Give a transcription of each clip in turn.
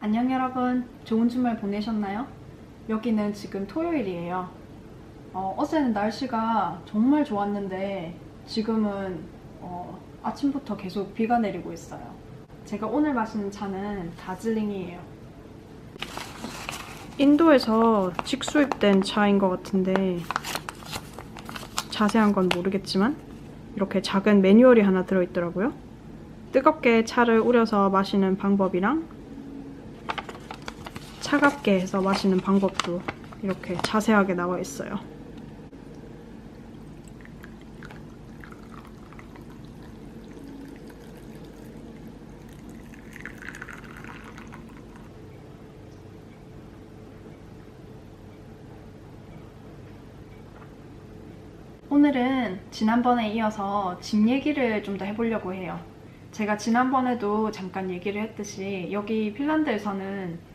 안녕 여러분, 좋은 주말 보내셨나요? 여기는 지금 토요일이에요. 어제는 날씨가 정말 좋았는데 지금은 아침부터 계속 비가 내리고 있어요. 제가 오늘 마시는 차는 다즐링이에요. 인도에서 직수입된 차인 것 같은데 자세한 건 모르겠지만 이렇게 작은 매뉴얼이 하나 들어있더라고요. 뜨겁게 차를 우려서 마시는 방법이랑 차갑게 해서 마시는 방법도 이렇게 자세하게 나와 있어요. 오늘은 지난번에 이어서 집 얘기를 좀 더 해보려고 해요. 제가 지난번에도 잠깐 얘기를 했듯이 여기 핀란드에서는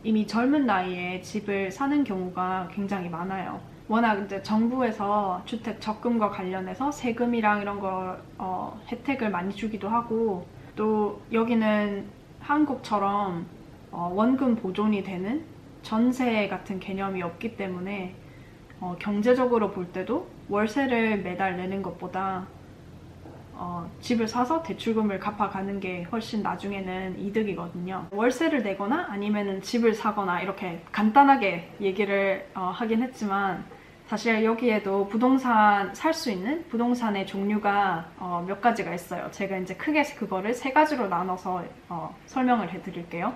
이미 젊은 나이에 집을 사는 경우가 굉장히 많아요. 워낙 이제 정부에서 주택 적금과 관련해서 세금이랑 이런 거 혜택을 많이 주기도 하고, 또 여기는 한국처럼 원금 보존이 되는 전세 같은 개념이 없기 때문에 경제적으로 볼 때도 월세를 매달 내는 것보다 집을 사서 대출금을 갚아가는 게 훨씬 나중에는 이득이거든요. 월세를 내거나 아니면은 집을 사거나 이렇게 간단하게 얘기를 하긴 했지만, 사실 여기에도 부동산 살 수 있는 부동산의 종류가 몇 가지가 있어요. 제가 이제 크게 그거를 세 가지로 나눠서 설명을 해드릴게요.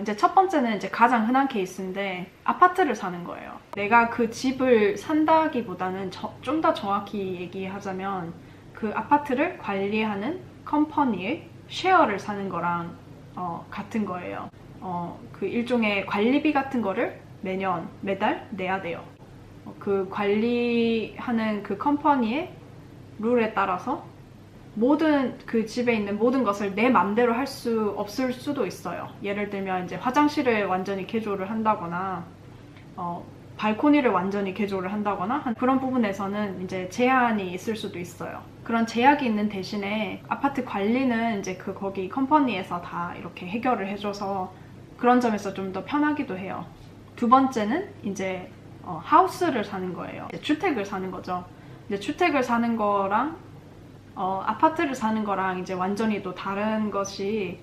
이제 첫 번째는 이제 가장 흔한 케이스인데 아파트를 사는 거예요. 내가 그 집을 산다기보다는 좀 더 정확히 얘기하자면 그 아파트를 관리하는 컴퍼니의 쉐어를 사는 거랑 같은 거예요. 그 일종의 관리비 같은 거를 매달 내야 돼요. 그 관리하는 그 컴퍼니의 룰에 따라서 모든 그 집에 있는 모든 것을 내 맘대로 할 수 없을 수도 있어요. 예를 들면 이제 화장실을 완전히 개조를 한다거나 발코니를 완전히 개조를 한다거나 그런 부분에서는 이제 제한이 있을 수도 있어요. 그런 제약이 있는 대신에 아파트 관리는 이제 거기 컴퍼니에서 다 이렇게 해결을 해줘서 그런 점에서 좀 더 편하기도 해요. 두 번째는 이제 하우스를 사는 거예요. 주택을 사는 거죠. 이제 주택을 사는 거랑 아파트를 사는 거랑 이제 완전히 또 다른 것이,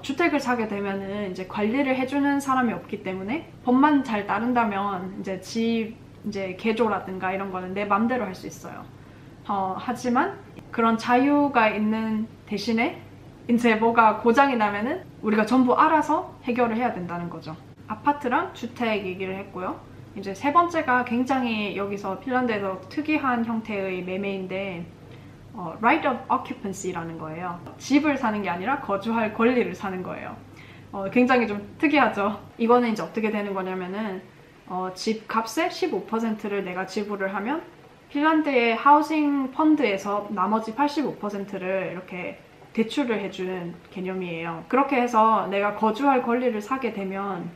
주택을 사게 되면은 이제 관리를 해주는 사람이 없기 때문에 법만 잘 따른다면 이제 이제 개조라든가 이런 거는 내 맘대로 할 수 있어요. 하지만 그런 자유가 있는 대신에 이제 뭐가 고장이 나면은 우리가 전부 알아서 해결을 해야 된다는 거죠. 아파트랑 주택 얘기를 했고요. 이제 세 번째가 굉장히 여기서 핀란드에서 특이한 형태의 매매인데 right of occupancy라는 거예요. 집을 사는 게 아니라 거주할 권리를 사는 거예요. 굉장히 좀 특이하죠. 이거는 이제 어떻게 되는 거냐면은 집 값의 15%를 내가 지불을 하면 핀란드의 하우싱 펀드에서 나머지 85%를 이렇게 대출을 해주는 개념이에요. 그렇게 해서 내가 거주할 권리를 사게 되면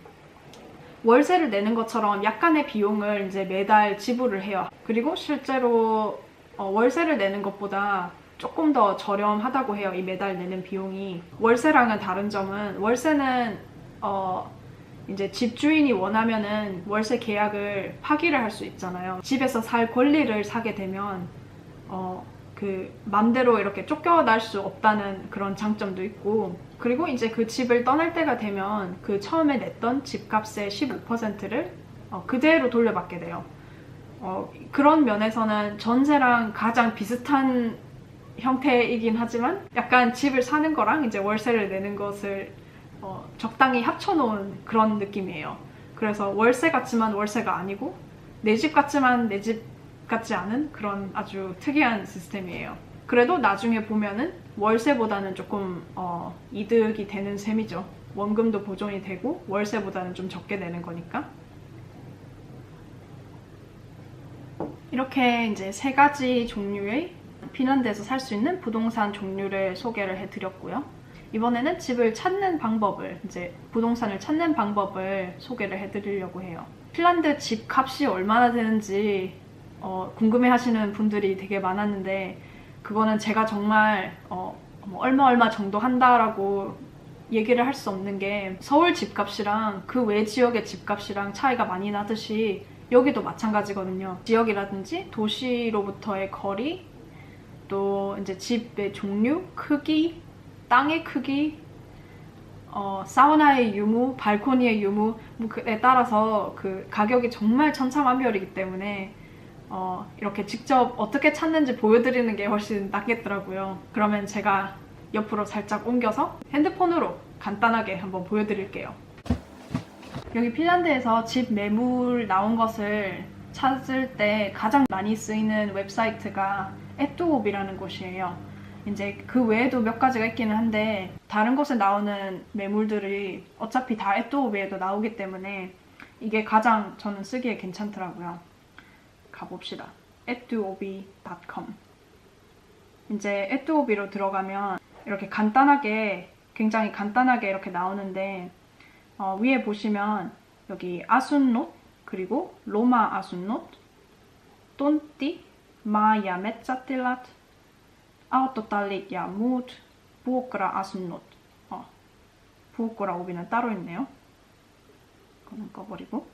월세를 내는 것처럼 약간의 비용을 이제 매달 지불을 해요. 그리고 실제로 월세를 내는 것보다 조금 더 저렴하다고 해요. 이 매달 내는 비용이. 월세랑은 다른 점은, 월세는 이제 집주인이 원하면은 월세 계약을 파기를 할 수 있잖아요. 집에서 살 권리를 사게 되면 그 맘대로 이렇게 쫓겨날 수 없다는 그런 장점도 있고, 그리고 이제 그 집을 떠날 때가 되면 그 처음에 냈던 집값의 15%를 그대로 돌려받게 돼요. 그런 면에서는 전세랑 가장 비슷한 형태이긴 하지만 약간 집을 사는 거랑 이제 월세를 내는 것을 적당히 합쳐놓은 그런 느낌이에요. 그래서 월세 같지만 월세가 아니고 내 집 같지만 내 집 같지 않은 그런 아주 특이한 시스템이에요. 그래도 나중에 보면은 월세보다는 조금 이득이 되는 셈이죠. 원금도 보존이 되고 월세보다는 좀 적게 내는 거니까. 이렇게 이제 세 가지 종류의 핀란드에서 살 수 있는 부동산 종류를 소개를 해드렸고요. 이번에는 집을 찾는 방법을, 이제 부동산을 찾는 방법을 소개를 해드리려고 해요. 핀란드 집 값이 얼마나 되는지 궁금해 하시는 분들이 되게 많았는데, 그거는 제가 정말 얼마 정도 한다라고 얘기를 할 수 없는 게 서울 집값이랑 그 외 지역의 집값이랑 차이가 많이 나듯이 여기도 마찬가지거든요. 지역이라든지 도시로부터의 거리, 또 이제 집의 종류, 크기, 땅의 크기, 사우나의 유무, 발코니의 유무에 따라서 그 가격이 정말 천차만별이기 때문에 이렇게 직접 어떻게 찾는지 보여드리는 게 훨씬 낫겠더라고요. 그러면 제가 옆으로 살짝 옮겨서 핸드폰으로 간단하게 한번 보여드릴게요. 여기 핀란드에서 집 매물 나온 것을 찾을 때 가장 많이 쓰이는 웹사이트가 에뚜옵이라는 곳이에요. 이제 그 외에도 몇 가지가 있기는 한데 다른 곳에 나오는 매물들이 어차피 다 에뚜옵에도 나오기 때문에 이게 가장 저는 쓰기에 괜찮더라고요. 가봅시다. etuobi.com. 이제 에뚜오비로 들어가면 이렇게 굉장히 간단하게 이렇게 나오는데 위에 보시면 여기 아순노트, 그리고 로마 아순노트, 톤띠, 마야 메짜틸랏, 아우토탈릭 야무트, 부오크라 아순노트. 부오크라 오비는 따로 있네요. 그거는 꺼버리고.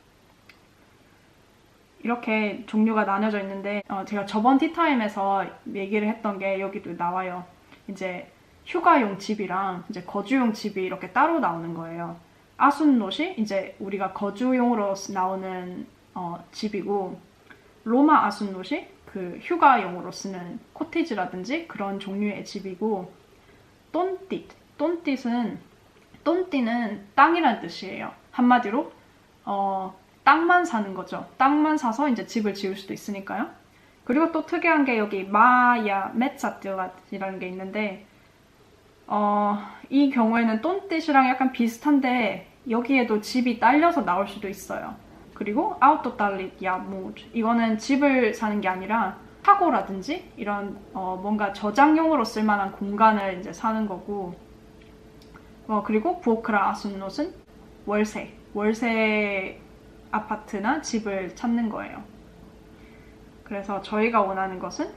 이렇게 종류가 나눠져 있는데 제가 저번 티타임에서 얘기를 했던 게 여기도 나와요. 이제 휴가용 집이랑 이제 거주용 집이 이렇게 따로 나오는 거예요. 아순노시 이제 우리가 거주용으로 나오는 집이고, 로마 아순노시 그 휴가용으로 쓰는 코티지라든지 그런 종류의 집이고, 똔띠는 땅이란 뜻이에요. 한마디로 땅만 사는 거죠. 땅만 사서 이제 집을 지을 수도 있으니까요. 그리고 또 특이한 게 여기 마야 메짜틸랏이라는 게 있는데 이 경우에는 똔띠시랑 약간 비슷한데 여기에도 집이 딸려서 나올 수도 있어요. 그리고 아우토탈릭 야무트, 이거는 집을 사는 게 아니라 사고라든지 이런 뭔가 저장용으로 쓸만한 공간을 이제 사는 거고, 그리고 부오크라 아순노트는 월세 아파트나 집을 찾는 거예요. 그래서 저희가 원하는 것은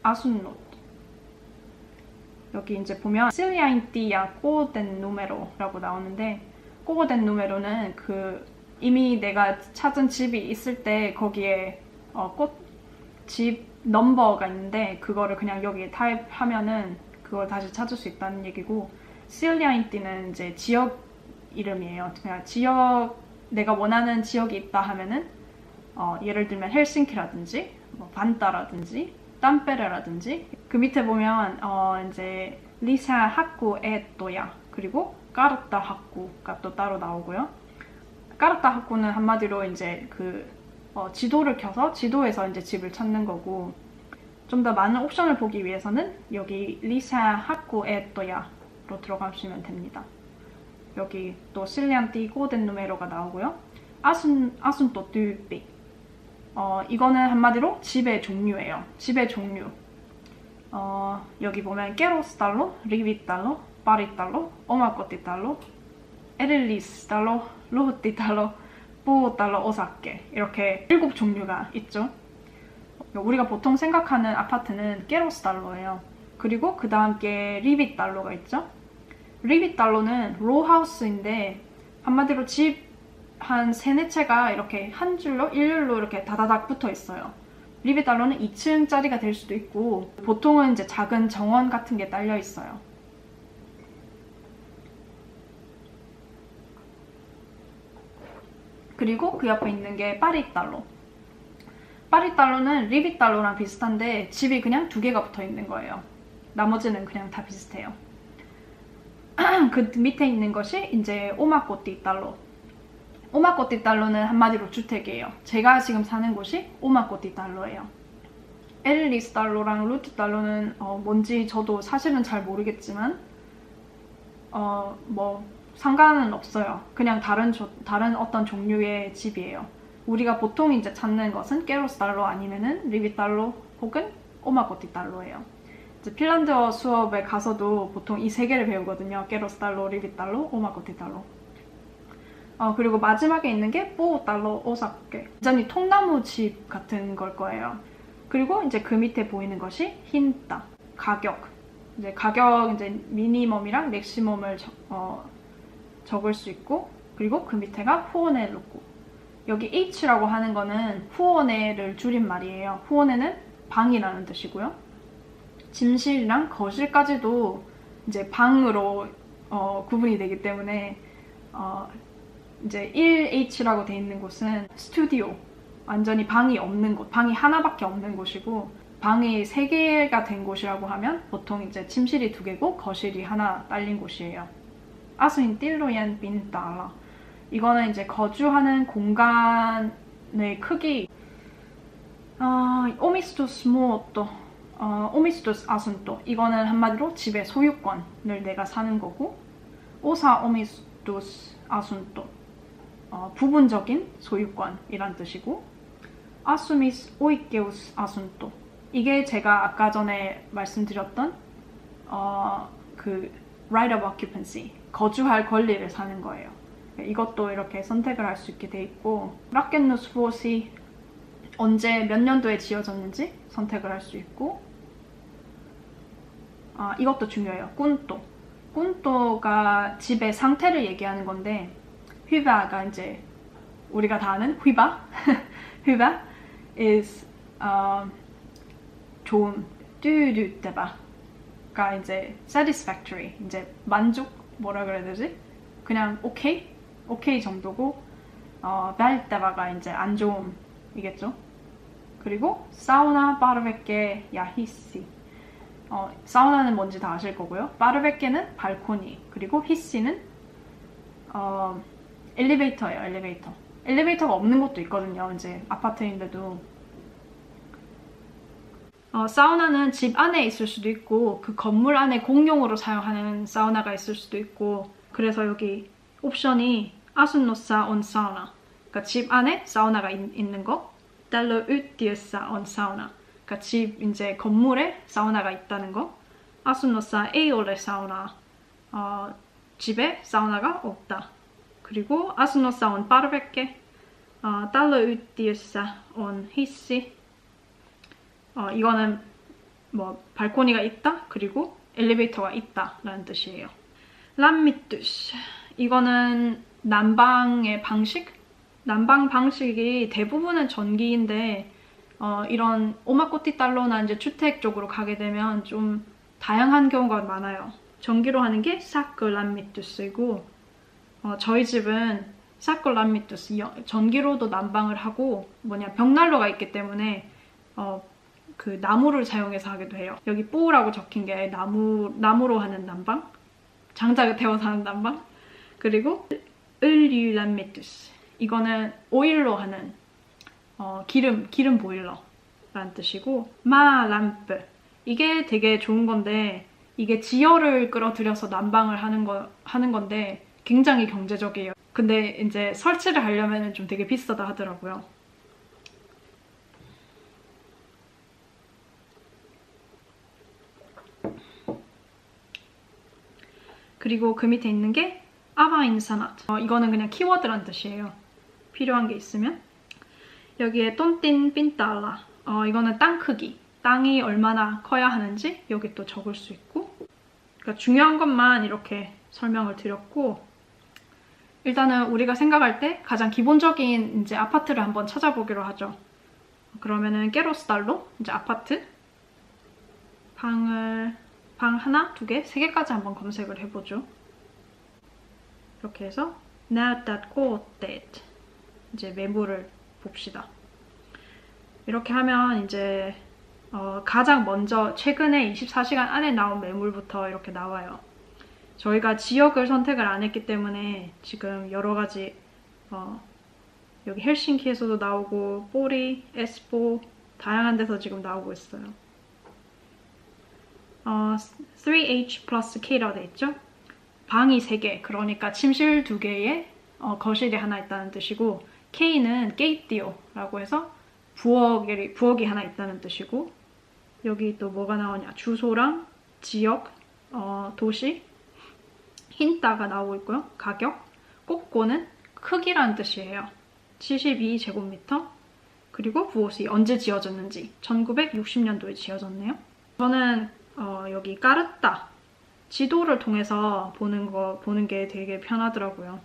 아순노트. 여기 이제 보면 실리아인띠야 꼬덴 누메로라고 나오는데, 꼬덴 누메로는 이미 내가 찾은 집이 있을 때 거기에 집 넘버가 있는데 그거를 그냥 여기에 타입하면은 그걸 다시 찾을 수 있다는 얘기고, 실리아인띠는 이제 지역 이름이에요. 그냥 내가 원하는 지역이 있다 하면은 예를 들면 헬싱키라든지 반따라든지 땀페레라든지, 그 밑에 보면 이제 리사 학구 에또야, 그리고 까르타 학구가 또 따로 나오고요. 까르타 학구는 한마디로 이제 지도를 켜서 지도에서 이제 집을 찾는 거고, 좀 더 많은 옵션을 보기 위해서는 여기 리사 학구 에또야로 들어가시면 됩니다. 여기 또 실리안띠 꼬덴 누메로가 나오고요. 아순또 뚜삐. 이거는 한마디로 집의 종류예요. 집의 종류. 여기 보면 깨로스달로, 리비달로, 파리달로, 오마코티달로, 에릴리스달로, 루흐티달로, 부오달로, 오사케, 이렇게 7종류가 있죠. 우리가 보통 생각하는 아파트는 깨로스달로예요. 그리고 그 다음 게 리비달로가 있죠. 리비달로는 로하우스인데 한마디로 집 한 3-4채가 이렇게 한 줄로 일렬로 이렇게 다다닥 붙어 있어요. 리비달로는 2층짜리가 될 수도 있고, 보통은 이제 작은 정원 같은 게 딸려 있어요. 그리고 그 옆에 있는 게 파리달로. 파리달로는 리비달로랑 비슷한데 집이 그냥 2개가 붙어 있는 거예요. 나머지는 그냥 다 비슷해요. 그 밑에 있는 것이 이제 오마코티달로. 오마코티달로는 한마디로 주택이에요. 제가 지금 사는 곳이 오마코티달로예요. 에릴리스달로랑 루트달로는 뭔지 저도 사실은 잘 모르겠지만 상관은 없어요. 그냥 다른 어떤 종류의 집이에요. 우리가 보통 이제 찾는 것은 깨로스달로 아니면은 리비달로 혹은 오마코티달로예요. 이제 핀란드어 수업에 가서도 보통 이 3개를 배우거든요. 깨로스달로, 리비달로, 오마코티달로. 그리고 마지막에 있는 게 뽀달로 오사케. 완전히 통나무 집 같은 걸 거예요. 그리고 이제 그 밑에 보이는 것이 힌타, 가격. 이제 가격 이제 미니멈이랑 맥시멈을 적을 수 있고, 그리고 그 밑에가 후원에 놓고, 여기 H라고 하는 거는 후원회를 줄인 말이에요. 후원회는 방이라는 뜻이고요. 짐실이랑 거실까지도 이제 방으로 구분이 되기 때문에 이제 1H라고 돼 있는 곳은 스튜디오, 완전히 방이 없는 곳, 방이 하나밖에 없는 곳이고, 방이 3개가 된 곳이라고 하면 보통 이제 침실이 2개고 거실이 하나 딸린 곳이에요. 아스인 딜로옌 빈달라. 이거는 이제 거주하는 공간의 크기. 오미스토스 모토, 오미스토스 아순토. 이거는 한마디로 집의 소유권을 내가 사는 거고, 오사 오미스토스 아순토. 부분적인 소유권이란 뜻이고, 아수미스 오이케우스 아순토. 이게 제가 아까 전에 말씀드렸던 그 right of occupancy, 거주할 권리를 사는 거예요. 이것도 이렇게 선택을 할 수 있게 돼 있고, 라켓누스 포시 언제 몇 년도에 지어졌는지 선택을 할 수 있고, 이것도 중요해요. 꾼또. 꾼또가 집의 상태를 얘기하는 건데, 휘바가 이제 우리가 다 아는 휘바 휘바 is 좋음, 뚜르떼바가 이제 satisfactory, 이제 만족, 뭐라 그래야 되지? 그냥 오케이 정도고, 벨떼바가 이제 안 좋음이겠죠. 그리고 사우나 바르베케 야히시. 사우나는 뭔지 다 아실 거고요. 바르베케는 발코니, 그리고 히시는 엘리베이터예요. 엘리베이터가 없는 곳도 있거든요. 이제 아파트인데도. 사우나는 집 안에 있을 수도 있고, 그 건물 안에 공용으로 사용하는 사우나가 있을 수도 있고, 그래서 여기 옵션이 아순노사 온 사우나, 그러니까 집 안에 사우나가 있는 거, 달러 우티에사 온 사우나, 그러니까 집 이제 건물에 사우나가 있다는 거, 아순노사 에이올레 사우나, 집에 사우나가 없다. 그리고 아순노사 온 바르베케, 달러 우티에사 온 히시. 이거는 뭐 발코니가 있다, 그리고 엘리베이터가 있다 라는 뜻이에요. 람미뚜스. 이거는 난방의 방식? 난방 방식이 대부분은 전기인데, 이런 오마코티 달러나 이제 주택 쪽으로 가게 되면 좀 다양한 경우가 많아요. 전기로 하는 게 사크 람미뚜스이고, 저희 집은 사크 람미뚜스, 전기로도 난방을 하고, 벽난로가 있기 때문에 그 나무를 사용해서 하기도 해요. 여기 뽀라고 적힌 게 나무로 하는 난방, 장작을 태워서 하는 난방. 그리고 을류람미투스, 이거는 오일로 하는 기름 보일러라는 뜻이고, 마람프, 이게 되게 좋은 건데, 이게 지열을 끌어들여서 난방을 하는 건데 굉장히 경제적이에요. 근데 이제 설치를 하려면 좀 되게 비싸다 하더라고요. 그리고 그 밑에 있는 게 아바인사낫. 이거는 그냥 키워드란 뜻이에요. 필요한 게 있으면. 여기에 똔틴 핀달라. 이거는 땅 크기. 땅이 얼마나 커야 하는지 여기 또 적을 수 있고. 그러니까 중요한 것만 이렇게 설명을 드렸고, 일단은 우리가 생각할 때 가장 기본적인 이제 아파트를 한번 찾아보기로 하죠. 그러면은 깨로스달로 이제 아파트 방 하나, 2개, 3개까지 한번 검색을 해보죠. 이렇게 해서 나닷 고댓 이제 매물을 봅시다. 이렇게 하면 이제 가장 먼저 최근에 24시간 안에 나온 매물부터 이렇게 나와요. 저희가 지역을 선택을 안 했기 때문에 지금 여러 가지 여기 헬싱키에서도 나오고 포리, 에스포 다양한 데서 지금 나오고 있어요. 3H 플러스 K라고 돼 있죠? 방이 3개, 그러니까 침실 2개에 거실이 하나 있다는 뜻이고, K는 게이띠오라고 해서 부엌이 하나 있다는 뜻이고, 여기 또 뭐가 나오냐, 주소랑 지역, 도시, 힌따가 나오고 있고요. 가격, 꼬꼬는 크기라는 뜻이에요. 72제곱미터, 그리고 부엌이 언제 지어졌는지 1960년도에 지어졌네요. 저는 여기 까르따 지도를 통해서 보는 게 되게 편하더라고요.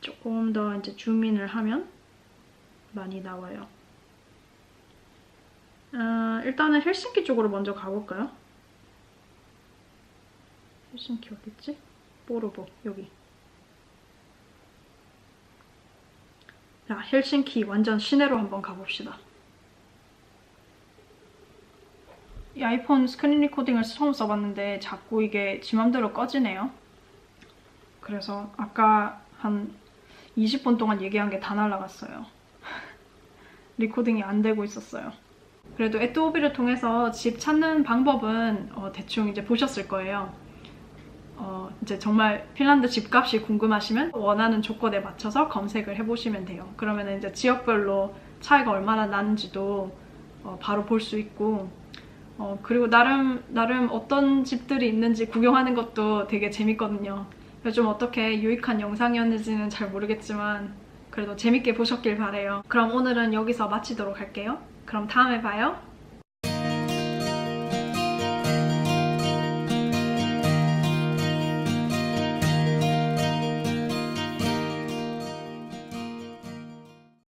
조금 더 이제 줌인을 하면 많이 나와요. 일단은 헬싱키 쪽으로 먼저 가볼까요? 헬싱키 어딨지? 보르보 여기. 자, 헬싱키 완전 시내로 한번 가봅시다. 이 아이폰 스크린 리코딩을 처음 써봤는데 자꾸 이게 지 맘대로 꺼지네요. 그래서 아까 한 20분 동안 얘기한 게 다 날라갔어요. 리코딩이 안 되고 있었어요. 그래도 애토비를 통해서 집 찾는 방법은 대충 이제 보셨을 거예요. 이제 정말 핀란드 집값이 궁금하시면 원하는 조건에 맞춰서 검색을 해보시면 돼요. 그러면 이제 지역별로 차이가 얼마나 나는지도 바로 볼 수 있고, 그리고 나름 어떤 집들이 있는지 구경하는 것도 되게 재밌거든요. 요즘 어떻게 유익한 영상이었는지는 잘 모르겠지만 그래도 재밌게 보셨길 바래요. 그럼 오늘은 여기서 마치도록 할게요. 그럼 다음에 봐요.